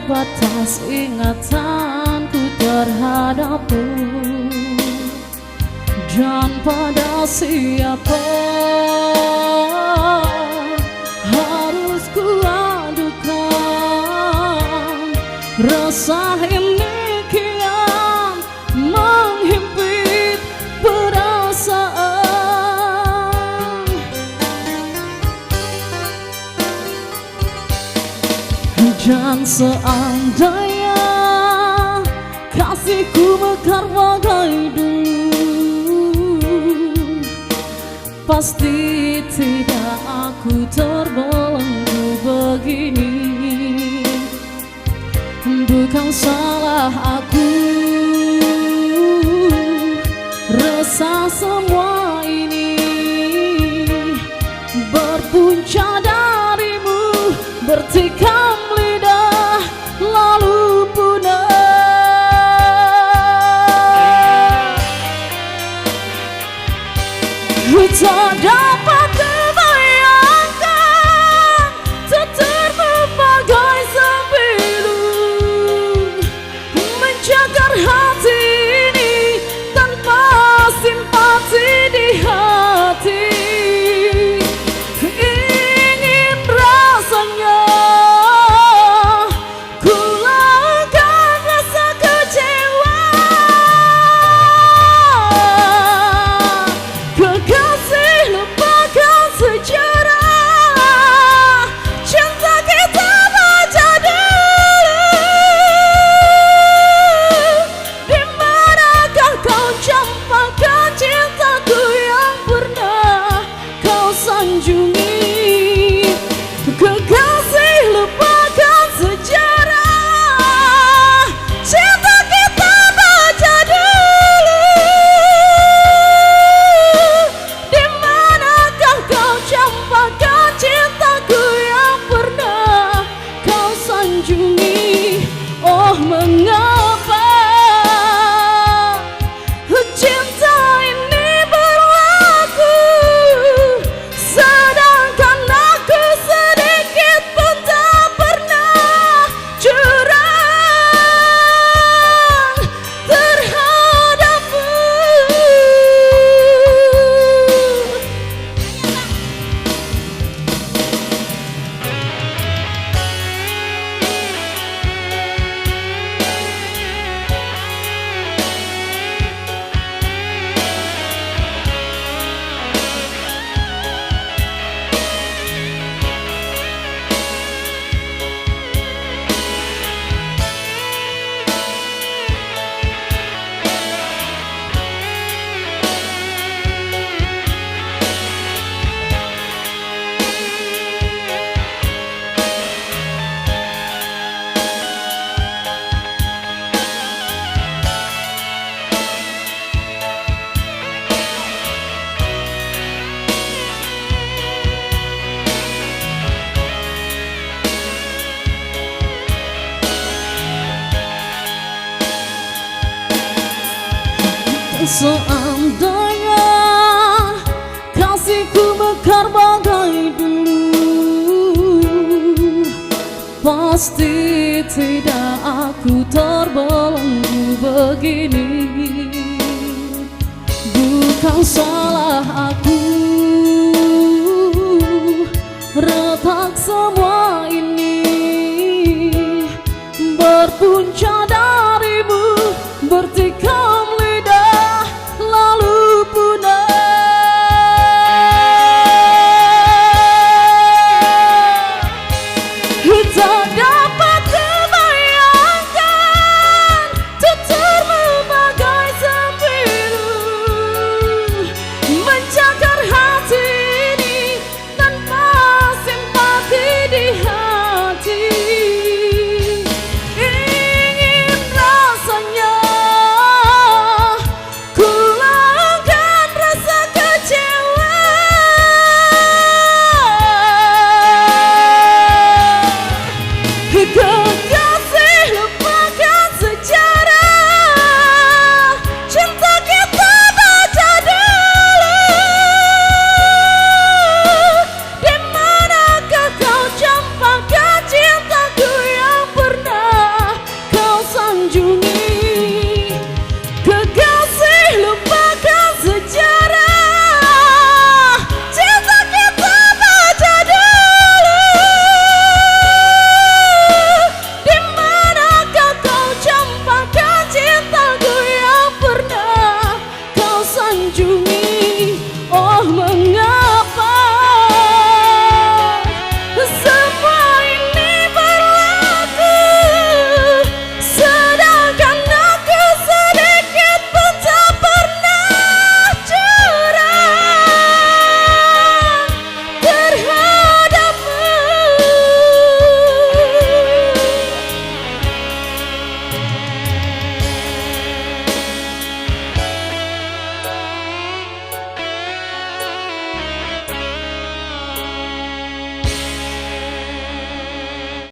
batas ingatanku terhadapmu, dan pada siapa harus ku adukan rasa ini kian menghimpit perasaan. Dan seandainya kasihku mekar bagai dulu, pasti tidak aku terbelenggu begini. Bukan salah aku, resah semua ini berpunca darimu, bertikam lidah lalu punah. Tak dapat kubayangkan tuturmu bagai sembilu menjagar hati ini tanpa simpati di hati. Ingin rasanya ku lakukan rasa kecewa, kekasih lupakan sejarah cinta kita baca dulu. Di manakah kau campakkan cintaku yang pernah kau sanjungi? Kekasih lupakan sejarah cinta kita baca dulu. Di manakah kau campakkan cintaku yang pernah kau sanjungi? Oh, mengapa cinta ini berlaku, sedangkan aku sedikit pun tak pernah curang terhadapmu. Seandainya kasihku mekar bagai dulu, pasti tidak aku terbelenggu begini. Bukan salah aku, retak semua ini berpunca darimu, bertikam lidah lalu punah. Tak dapat kubayangkan tuturmu bagai sembilu menjagar hati ini tanpa simpati di